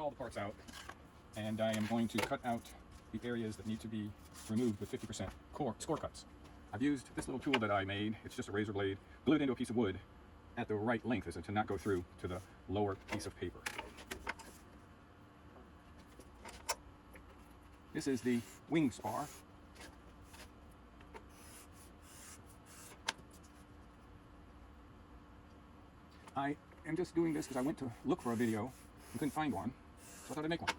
all the parts out, and I am going to cut out the areas that need to be removed with 50% score cuts. I've used this little tool that I made. It's just a razor blade glued into a piece of wood at the right length, as to not go through to the lower piece of paper. This is the wing spar. I am just doing this because I went to look for a video and couldn't find one, so I thought I'd make one.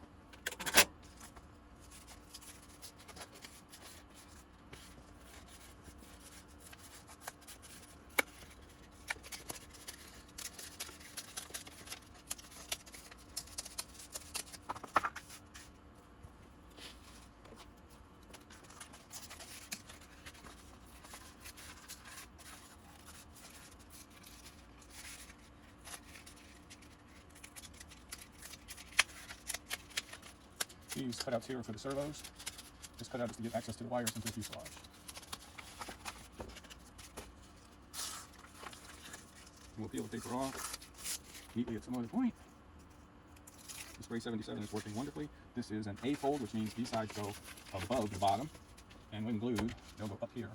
These cutouts here are for the servos. This cutout is to get access to the wires into the fuselage. We'll peel the paper off neatly at some other point. The Spray 77 is working wonderfully. This is an A fold, which means these sides go above the bottom, and when glued, they'll go up here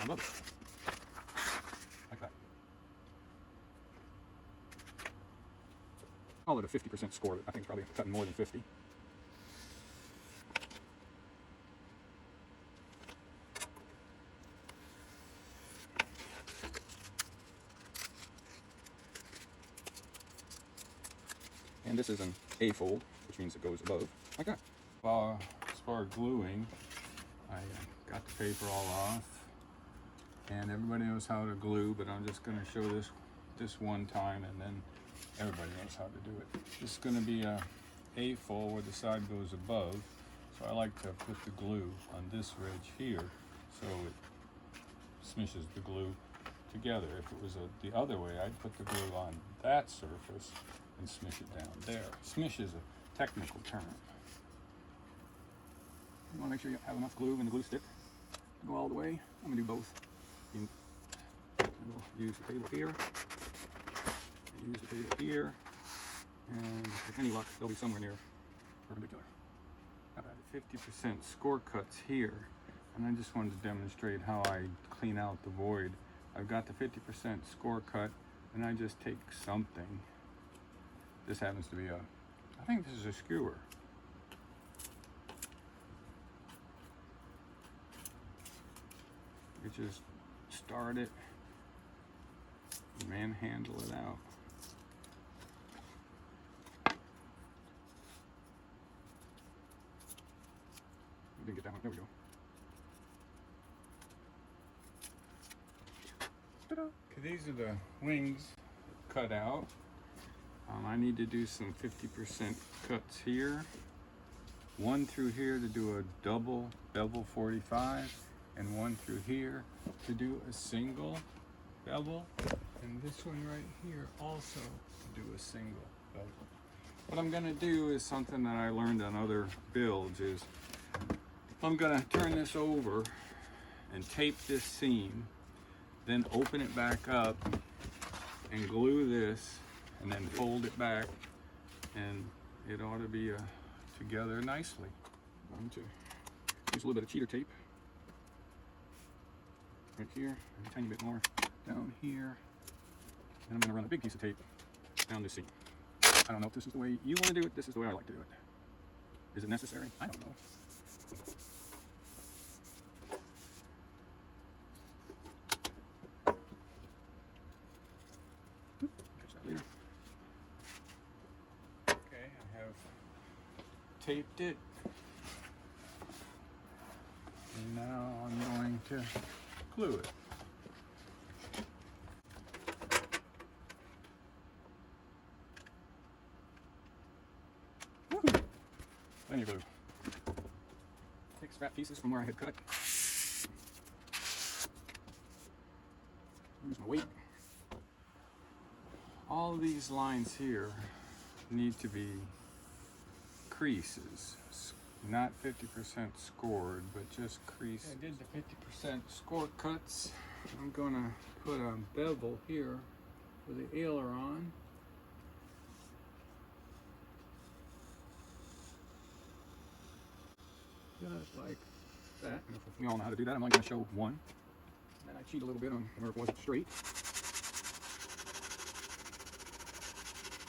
above it, like that. Call it a 50% score. I think it's probably cutting more than 50. And this is an A fold, which means it goes above, like that. As far as gluing, I got the paper all off, and everybody knows how to glue, but I'm just going to show this one time, and then everybody knows how to do it. This is going to be a fold where the side goes above, so I like to put the glue on this ridge here, so it smishes the glue together. If it was the other way, I'd put the glue on that surface and smish it down there. Smish is a technical term. You want to make sure you have enough glue in the glue stick to go all the way. I'm going to do both. We'll use the table here, use the table here, and with any luck, they'll be somewhere near perpendicular. I've added 50% score cuts here, and I just wanted to demonstrate how I clean out the void. I've got the 50% score cut, and I just take something. This happens to be I think this is a skewer. You just start it, manhandle it out. I didn't get that one. There we go. Ta-da! Okay, these are the wings cut out. I need to do some 50% cuts here. One through here to do a double bevel 45, and one through here to do a single bevel, and this one right here also to do a single bevel. What I'm going to do is something that I learned on other builds is I'm going to turn this over and tape this seam, then open it back up and glue this, and then fold it back, and it ought to be together nicely. I'm going to use a little bit of cheater tape right here, and a tiny bit more down here, and I'm going to run a big piece of tape down this seam. I don't know if this is the way you want to do it. This is the way I like to do it. Is it necessary? I don't know. Catch that later. Okay, I have taped it. And now I'm going to glue it. Plenty of glue. Take scrap pieces from where I had cut. Use my weight. All of these lines here need to be creases, not 50% scored, but just creases. I did the 50% score cuts. I'm gonna put a bevel here for the aileron. just like that. We all know how to do that. I'm only going to show one. And then I cheat a little bit on where it wasn't straight.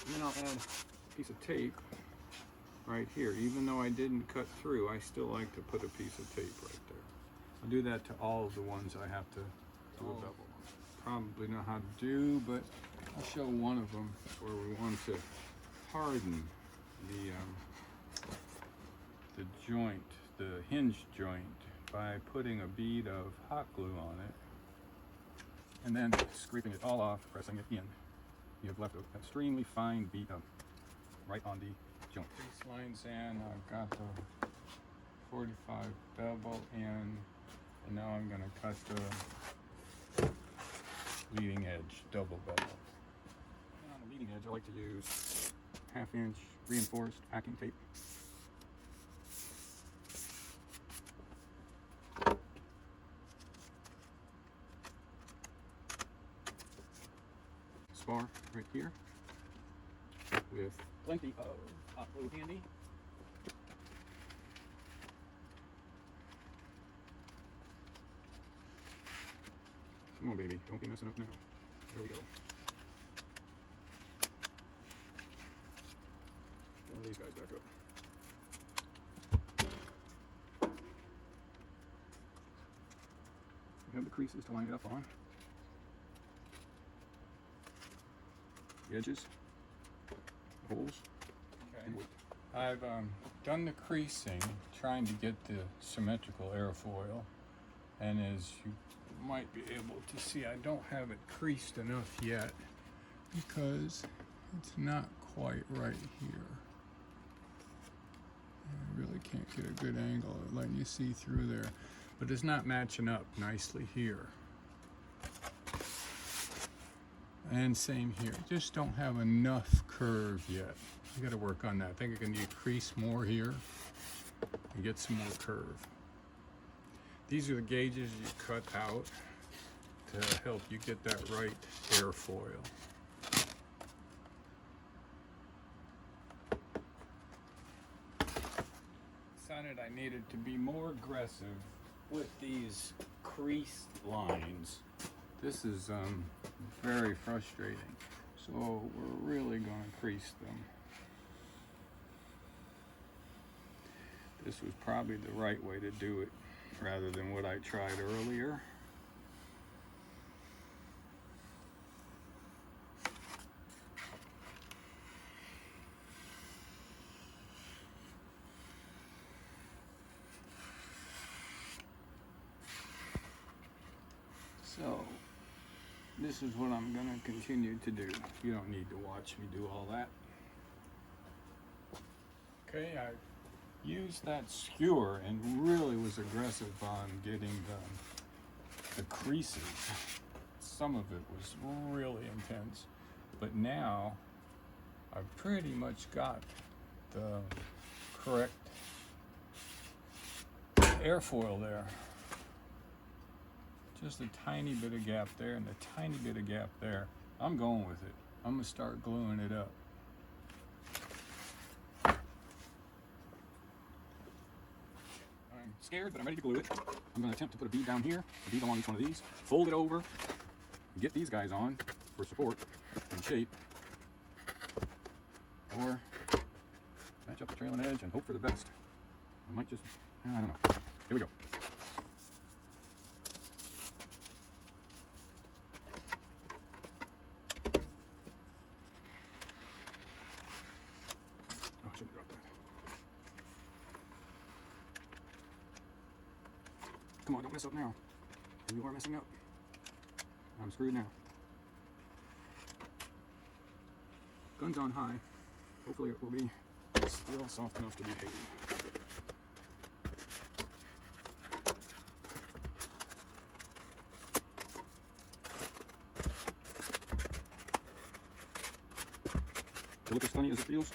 And then I'll add a piece of tape right here. Even though I didn't cut through, I still like to put a piece of tape right there. I'll do that to all of the ones I have to do a double. Probably know how to do, but I'll show one of them where we want to harden the joint, the hinge joint, by putting a bead of hot glue on it and then scraping it all off, pressing it in. You've left an extremely fine bead right on the joint. Crease lines in, I've got the 45 bevel in, and now I'm going to cut the leading edge double bevel. And on the leading edge, I like to use 1/2 inch reinforced packing tape. Spar right here with plenty of hot glue handy. Come on, baby, don't be messing up now. There we go. One of these guys back up. You have the creases to line it up on. The edges, the holes. Okay. I've done the creasing, trying to get the symmetrical airfoil, and as you might be able to see, I don't have it creased enough yet because it's not quite right here. I really can't get a good angle of letting you see through there, but it's not matching up nicely here. And same here, just don't have enough curve yet. You got to work on that. I think I can crease more here and get some more curve. These are the gauges you cut out to help you get that right airfoil. Decided I needed to be more aggressive with these creased lines. This is very frustrating. So we're really going to crease them. This was probably the right way to do it, rather than what I tried earlier. So, this is what I'm going to continue to do. You don't need to watch me do all that. Okay, I used that skewer and really was aggressive on getting the creases. Some of it was really intense, but now I've pretty much got the correct airfoil there. Just a tiny bit of gap there and a tiny bit of gap there. I'm going with it. I'm gonna start gluing it up. I'm scared, but I'm ready to glue it. I'm gonna attempt to put a bead down here, a bead along each one of these, fold it over, get these guys on for support and shape, or match up the trailing edge and hope for the best. I might just, I don't know. Here we go. Come on, don't mess up now. You are messing up. I'm screwed now. Guns on high. Hopefully it will be still soft enough to behave. To look as funny as it feels.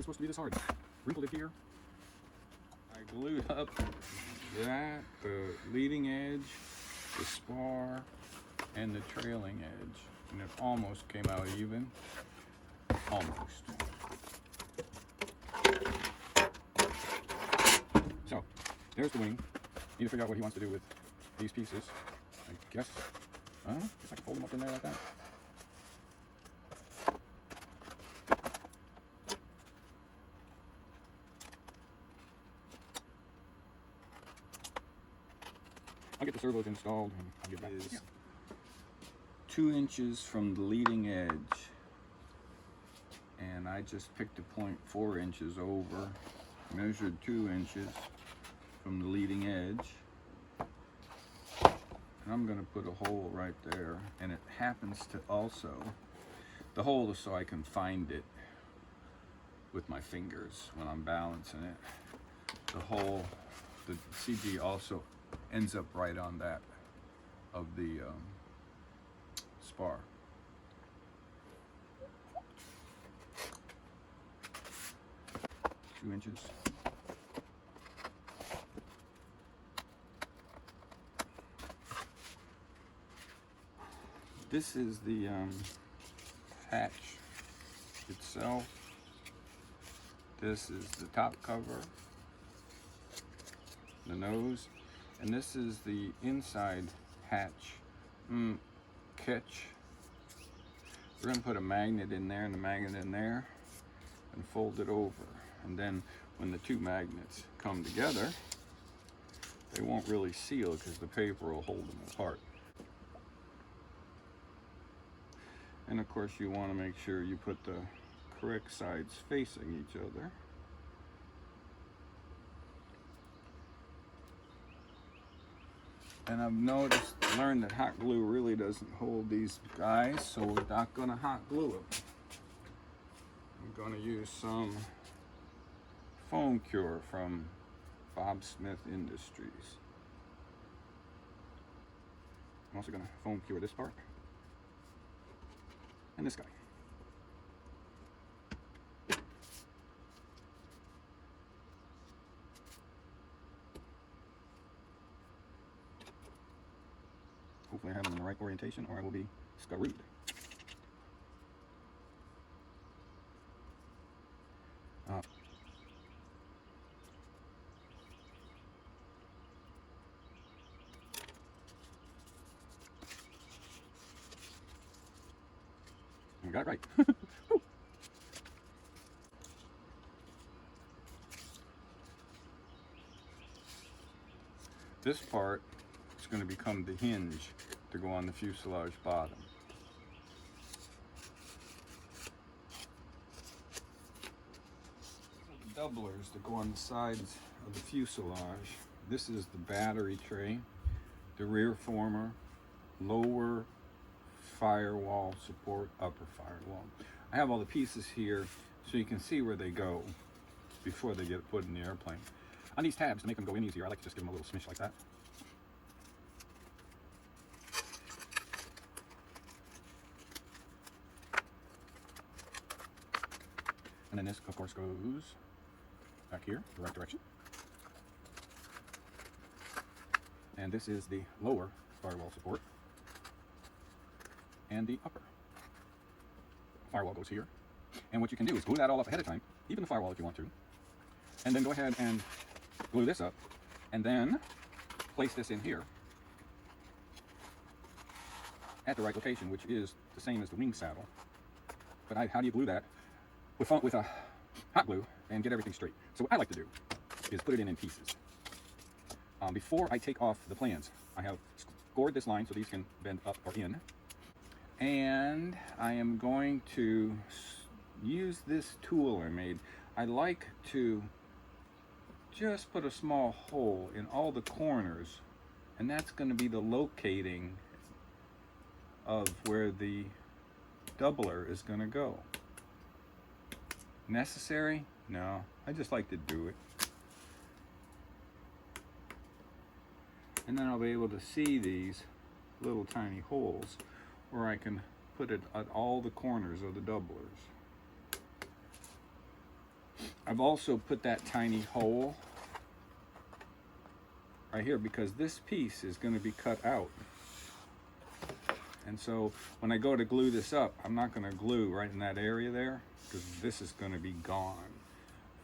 supposed to be this hard. Wrinkled it here. I glued up that, the leading edge, the spar, and the trailing edge. And it almost came out even. Almost. So, there's the wing. Need to figure out what he wants to do with these pieces. I guess I can fold them up in there like that. I'll get the servos installed and I'll get back. Yeah. 2 inches from the leading edge, and I just picked a point 4 inches over, measured 2 inches from the leading edge, and I'm going to put a hole right there, and it happens to also, the hole is so I can find it with my fingers when I'm balancing it. The hole, the CG also ends up right on that of the spar. Two inches. This is the hatch itself. This is the top cover, the nose, and this is the inside hatch catch. We're going to put a magnet in there and a magnet in there and fold it over. And then when the 2 magnets come together, they won't really seal because the paper will hold them apart. And of course you want to make sure you put the correct sides facing each other. And I've learned that hot glue really doesn't hold these guys, so we're not going to hot glue them. I'm going to use some foam cure from Bob Smith Industries. I'm also going to foam cure this part and this guy. Hopefully I have them in the right orientation or I will be screwed. I got it right. This part is going to become the hinge to go on the fuselage bottom. Doublers that go on the sides of the fuselage. This is the battery tray, the rear former, lower firewall support, upper firewall. I have all the pieces here so you can see where they go before they get put in the airplane. On these tabs, to make them go in easier, I like to just give them a little smish like that. And then this, of course, goes back here, the right direction. And this is the lower firewall support. And the upper firewall goes here. And what you can do is glue that all up ahead of time, even the firewall if you want to. And then go ahead and glue this up. And then place this in here at the right location, which is the same as the wing saddle. But how do you glue that? With a hot glue and get everything straight. So what I like to do is put it in pieces. Before I take off the plans, I have scored this line so these can bend up or in. And I am going to use this tool I made. I like to just put a small hole in all the corners, and that's going to be the locating of where the doubler is going to go. Necessary? No, I just like to do it. And then I'll be able to see these little tiny holes where I can put it at all the corners of the doublers. I've also put that tiny hole right here because this piece is going to be cut out. And so when I go to glue this up, I'm not going to glue right in that area there because this is going to be gone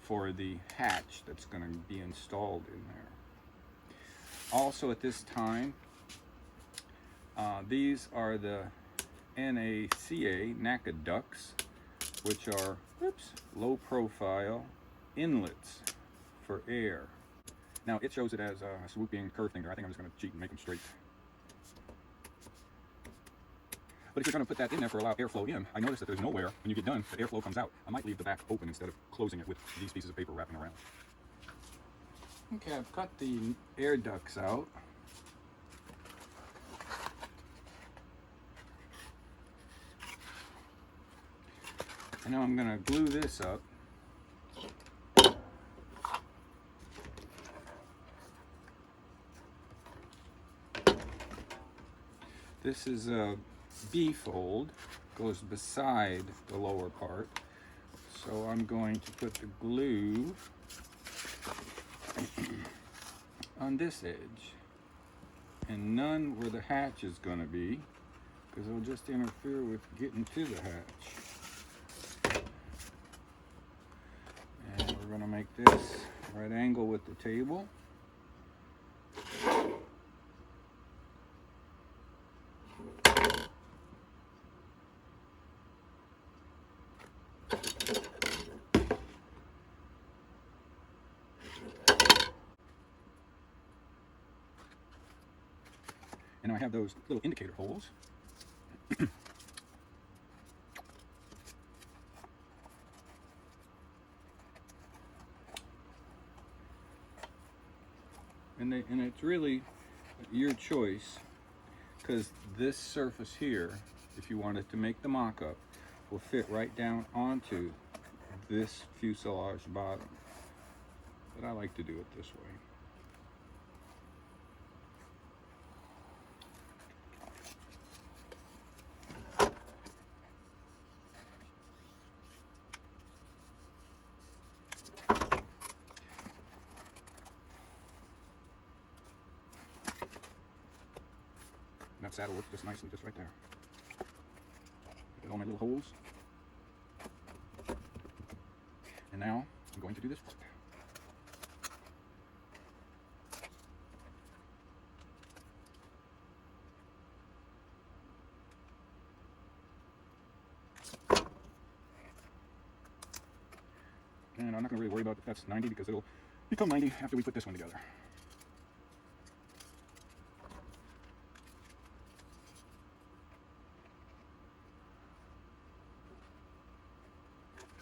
for the hatch that's going to be installed in there. Also at this time, these are the NACA ducts, which are low profile inlets for air. Now it shows it as a swooping curve thing there. I think I'm just going to cheat and make them straight. But if you're going to put that in there for allow airflow in, I notice that there's nowhere when you get done that airflow comes out. I might leave the back open instead of closing it with these pieces of paper wrapping around. Okay, I've cut the air ducts out. And now I'm going to glue this up. This is a B-fold, goes beside the lower part. So I'm going to put the glue on this edge and none where the hatch is going to be, because it'll just interfere with getting to the hatch. And we're going to make this right angle with the table. And I have those little indicator holes. and it's really your choice, because this surface here, if you wanted to make the mock-up, will fit right down onto this fuselage bottom. But I like to do it this way. That saddle works just nicely, just right there. Got all my little holes. And now I'm going to do this part. And I'm not going to really worry about if that's 90 because it'll become 90 after we put this one together.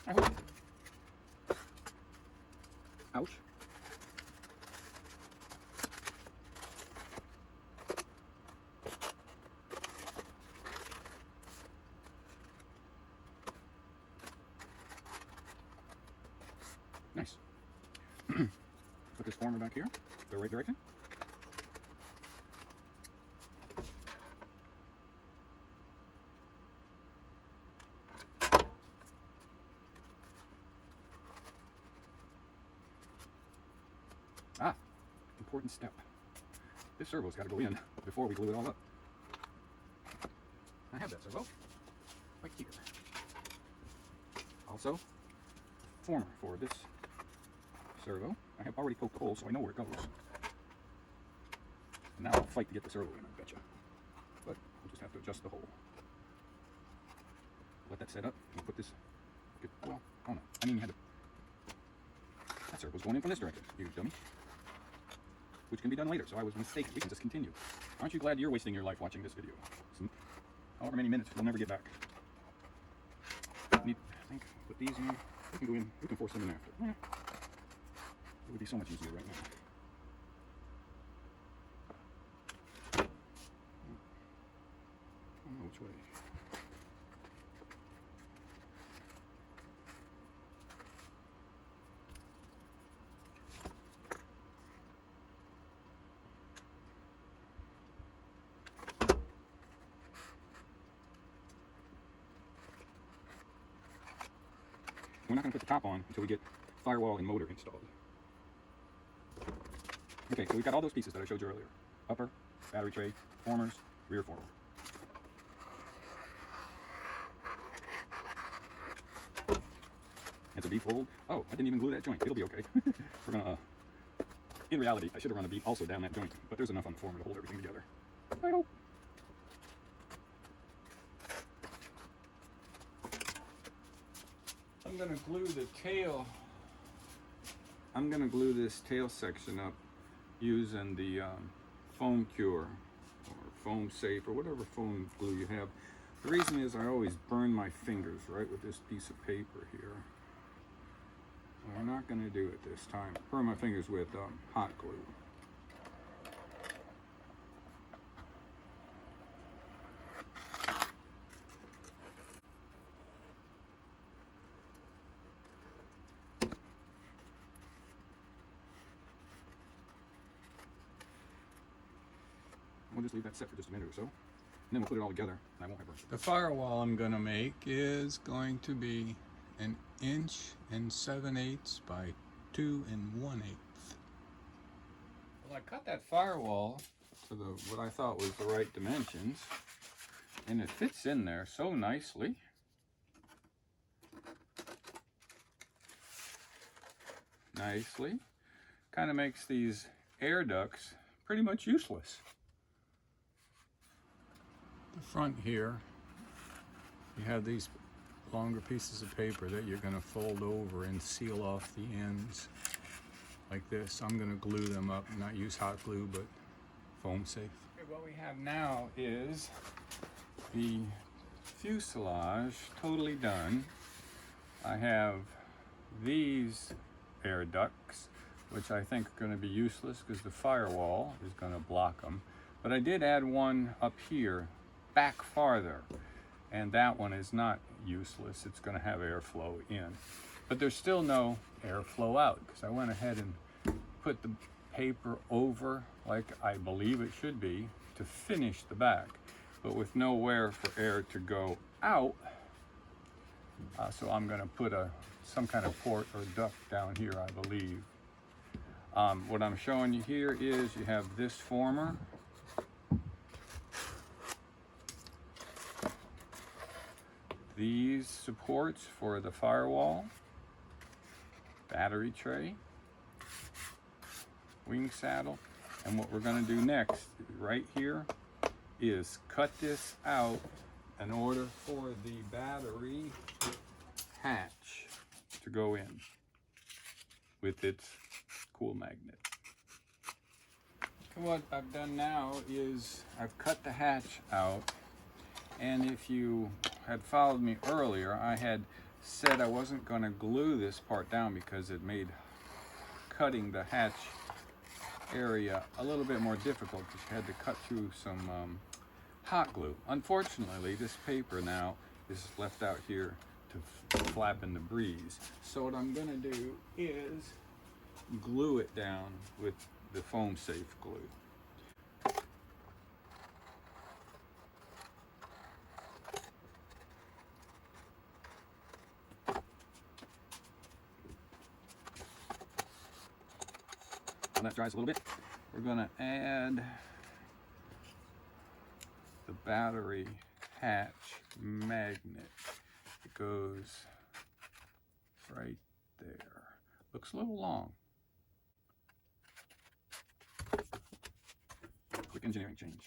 I hope. Ouch. Nice. Put this former back here, the right direction. Ah, important step. This servo's got to go in before we glue it all up. I have that servo right here. Also, former for this servo. I have already poked the hole, so I know where it goes. And now I'll fight to get the servo in, I betcha. But we'll just have to adjust the hole. Let that set up. We'll put this. Well, oh no. I mean, you had to. That servo's going in from this direction, you dummy. Which can be done later, so I was mistaken. We can just continue. Aren't you glad you're wasting your life watching this video? However many minutes we'll never get back. I think, put these in. We can go in. We can force them in after. Yeah. It would be so much easier right now. I don't know which way. We're not going to put the top on until we get firewall and motor installed. Okay, so we've got all those pieces that I showed you earlier. Upper, battery tray, formers, rear former. It's a V-fold. Oh, I didn't even glue that joint. It'll be okay. We're gonna, in reality, I should have run a V also down that joint, but there's enough on the former to hold everything together. I hope. I'm gonna glue the tail. I'm gonna glue this tail section up using the foam cure or foam safe or whatever foam glue you have. The reason is I always burn my fingers right with this piece of paper here. We're not going to do it this time. Burn my fingers with hot glue. We'll just leave that set for just a minute or so, and then we'll put it all together, and I won't have burnt it. The firewall I'm going to make is going to be 1 7/8 by 2 1/8. Well, I cut that firewall to what I thought was the right dimensions, and it fits in there so nicely. Kind of makes these air ducts pretty much useless. The front here, you have these longer pieces of paper that you're going to fold over and seal off the ends like this. I'm going to glue them up, not use hot glue, but foam safe. Okay, what we have now is the fuselage totally done. I have these air ducts, which I think are going to be useless because the firewall is going to block them. But I did add one up here, back farther, and that one is not useless. It's going to have airflow in, but there's still no airflow out because I went ahead and put the paper over like I believe it should be to finish the back, but with nowhere for air to go out. So I'm going to put some kind of port or duct down here, I believe. What I'm showing you here is you have this former. These supports for the firewall, battery tray, wing saddle, and what we're going to do next right here is cut this out in order for the battery hatch to go in with its cool magnet. What I've done now is I've cut the hatch out, and if you had followed me earlier, I had said I wasn't going to glue this part down because it made cutting the hatch area a little bit more difficult because you had to cut through some hot glue. Unfortunately, this paper now is left out here to flap in the breeze. So what I'm going to do is glue it down with the foam safe glue. When that dries a little bit, we're going to add the battery hatch magnet. It goes right there. Looks a little long. Quick engineering change.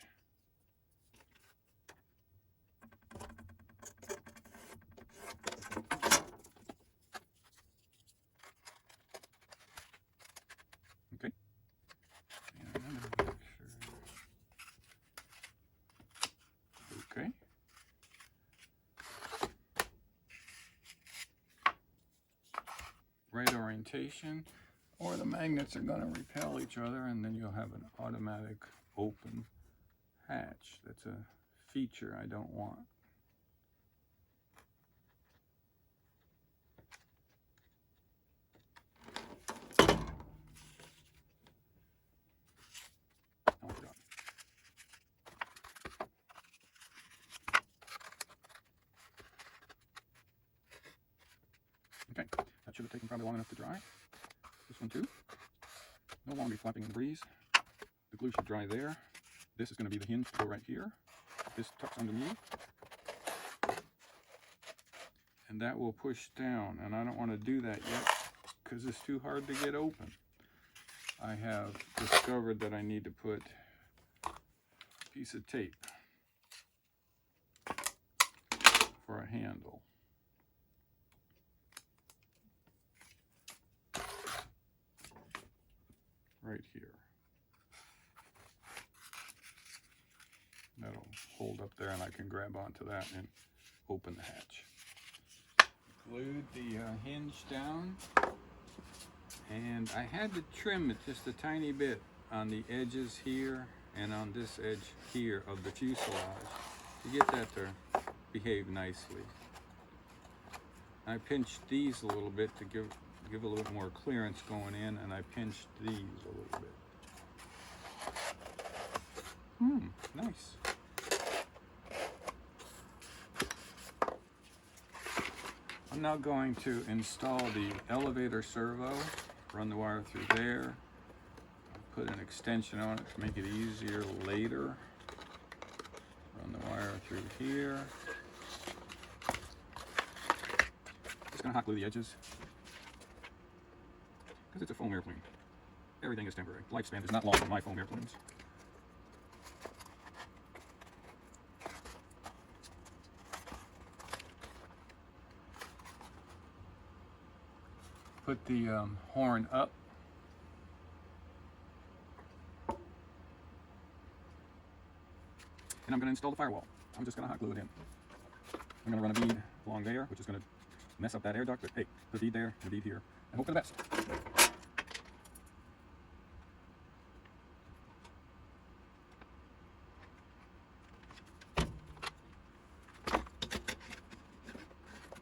Okay. Okay. Right orientation, or the magnets are going to repel each other and then you'll have an automatic open hatch. That's a feature I don't want. Okay, that should have taken probably long enough to dry. This one too. No longer flapping in the breeze. The glue should dry there. This is going to be the hinge to go right here. This tucks underneath. And that will push down. And I don't want to do that yet because it's too hard to get open. I have discovered that I need to put a piece of tape for a handle. Right here. That'll hold up there and I can grab onto that and open the hatch. Glued the hinge down, and I had to trim it just a tiny bit on the edges here and on this edge here of the fuselage to get that to behave nicely. I pinched these a little bit to give a little bit more clearance going in, and I pinched these a little bit. Nice. I'm now going to install the elevator servo, run the wire through there, put an extension on it to make it easier later. Run the wire through here. Just gonna hot glue the edges because it's a foam airplane. Everything is temporary. Lifespan is not long on my foam airplanes. Put the horn up. And I'm going to install the firewall. I'm just going to hot glue it in. I'm going to run a bead along there, which is going to mess up that air duct, but hey, put a bead there, and a bead here, and hope for the best.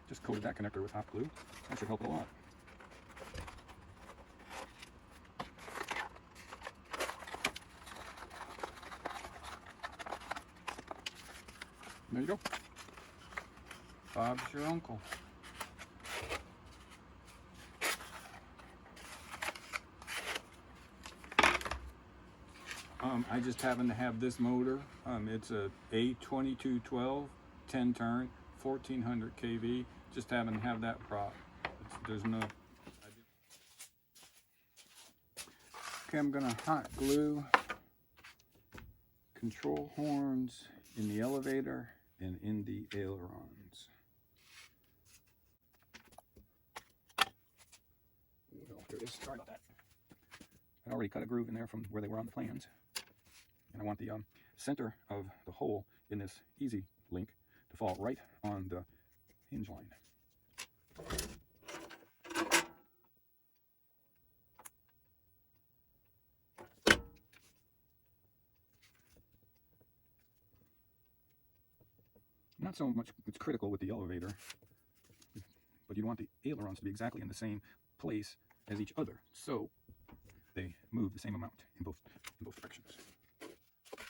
Just coated that connector with hot glue. That should help a lot. There you go. Bob's your uncle. I just happen to have this motor. It's a A2212 10 turn 1400 kV. Just happen to have that prop. There's no. Okay, I'm gonna hot glue control horns in the elevator and in the ailerons. Well, there it is. Sorry about that. I already cut a groove in there from where they were on the plans. And I want the center of the hole in this easy link to fall right on the hinge line. Not so much it's critical with the elevator, but you want the ailerons to be exactly in the same place as each other, so they move the same amount in both directions.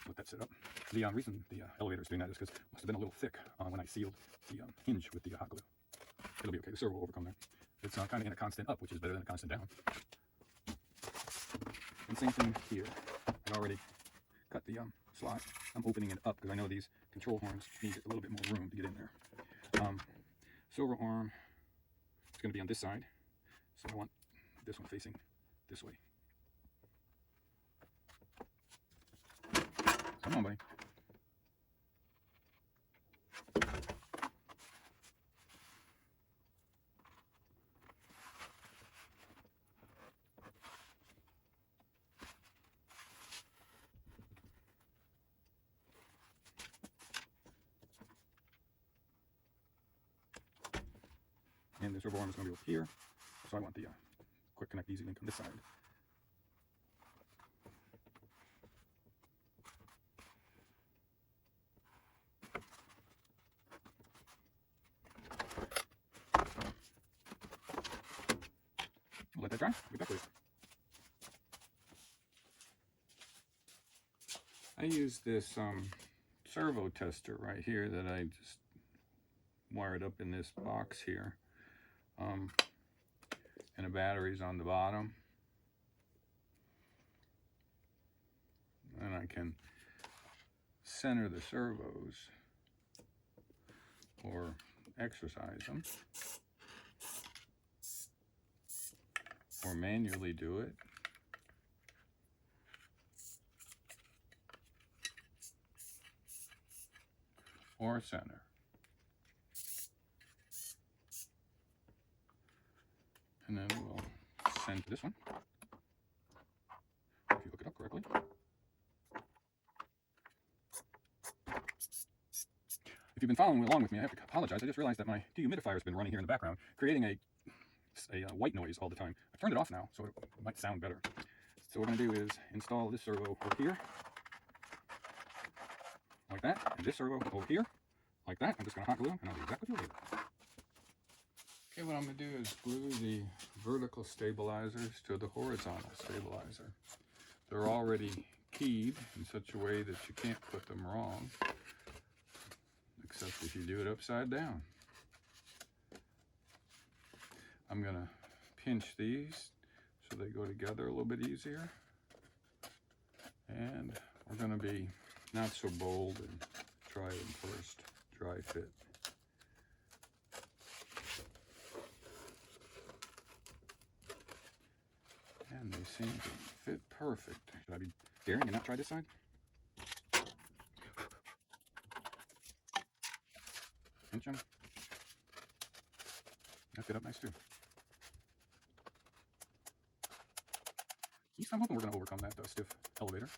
Let that sit up. The reason the elevator is doing that is because it must have been a little thick when I sealed the hinge with the hot glue. It'll be okay. The servo will overcome that. It's kind of in a constant up, which is better than a constant down. And same thing here. I already cut the slot. I'm opening it up because I know these control horns need a little bit more room to get in there. Silver arm is going to be on this side, so I want this one facing this way. Come on, buddy. And the servo arm is going to be over here, so I want the quick connect easy link on this side. Let that dry. Get back to it. I use this servo tester right here that I just wired up in this box here. and the batteries on the bottom. And I can center the servos or exercise them or manually do it. Or center. And then we'll send this one, if you hook it up correctly. If you've been following along with me, I have to apologize. I just realized that my dehumidifier has been running here in the background, creating a white noise all the time. I've turned it off now, so it might sound better. So what we're going to do is install this servo over here, like that, and this servo over here, like that. I'm just going to hot glue them, and I'll be back with you later. Okay, what I'm going to do is glue the vertical stabilizers to the horizontal stabilizer. They're already keyed in such a way that you can't put them wrong, except if you do it upside down. I'm going to pinch these so they go together a little bit easier. And we're going to be not so bold and try them first, dry fit. And they seem to fit perfect. Should I be daring and not try this side? Pinch them. That fit up nice too. At least I'm hoping we're going to overcome that stiff elevator.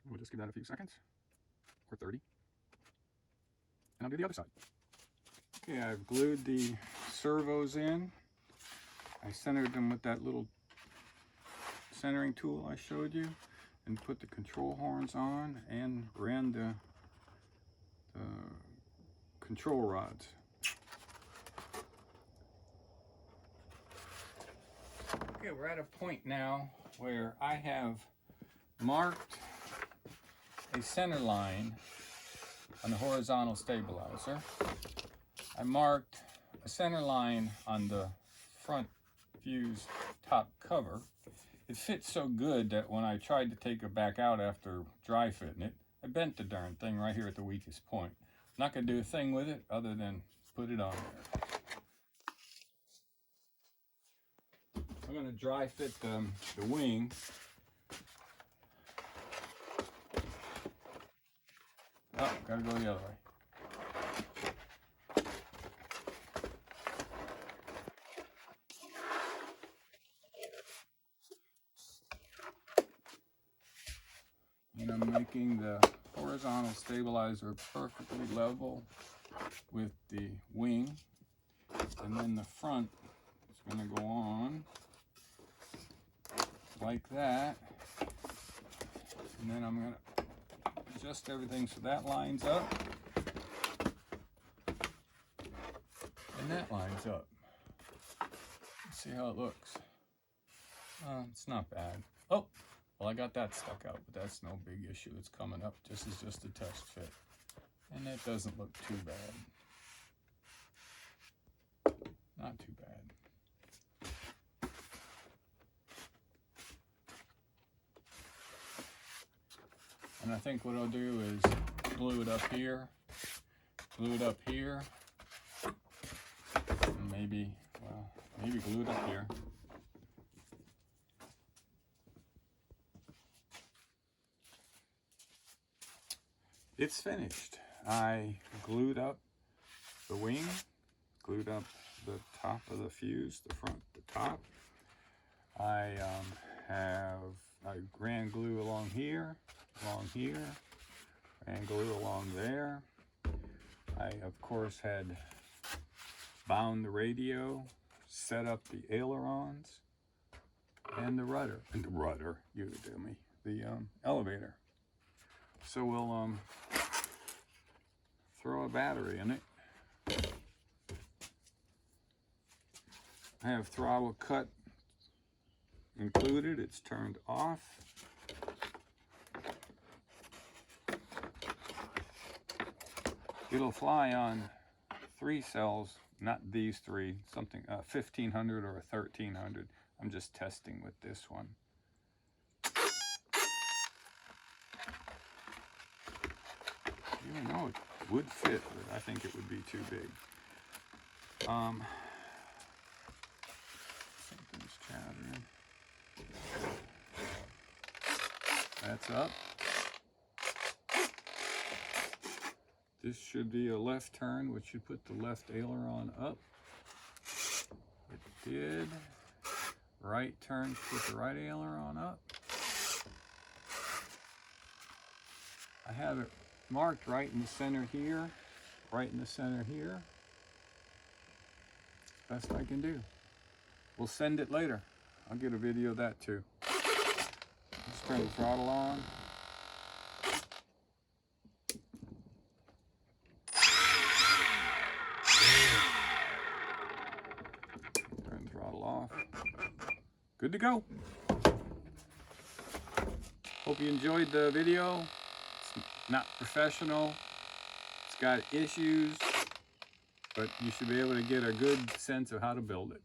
We'll just give that a few seconds, or 30, and I'll do the other side. Okay, I've glued the servos in. I centered them with that little centering tool I showed you, and put the control horns on and ran the control rods. Okay, we're at a point now where I have marked a center line on the horizontal stabilizer. I marked a center line on the front fuse top cover. It fits so good that when I tried to take it back out after dry fitting it, I bent the darn thing right here at the weakest point. I'm not going to do a thing with it other than put it on there. I'm going to dry fit the wing. Oh, gotta go the other way. And I'm making the horizontal stabilizer perfectly level with the wing. And then the front is going to go on like that. And then I'm going to adjust everything so that lines up. And that lines up. Let's see how it looks. It's not bad. Oh, well, I got that stuck out, but that's no big issue. It's coming up. This is just a test fit. And it doesn't look too bad. Not too bad. And I think what I'll do is glue it up here, glue it up here, and maybe glue it up here. It's finished. I glued up the wing, glued up the top of the fuse, the front, the top. I ran glue along here, ran glue along there. I, of course, had bound the radio, set up the ailerons, and the rudder, you do me, the elevator. So we'll throw a battery in it. I have throttle cut included. It's turned off. It'll fly on 3 cells, not these 3, something 1500 or a 1300. I'm just testing with this one. Even though it would fit, but I think it would be too big. Something's chattering. That's up. This should be a left turn, which should put the left aileron up. It did. Right turn, put the right aileron up. I have it marked right in the center here, right in the center here. Best I can do. We'll send it later. I'll get a video of that too. Let's turn the throttle on. Turn the throttle off. Good to go. Hope you enjoyed the video. It's not professional. It's got issues, but you should be able to get a good sense of how to build it.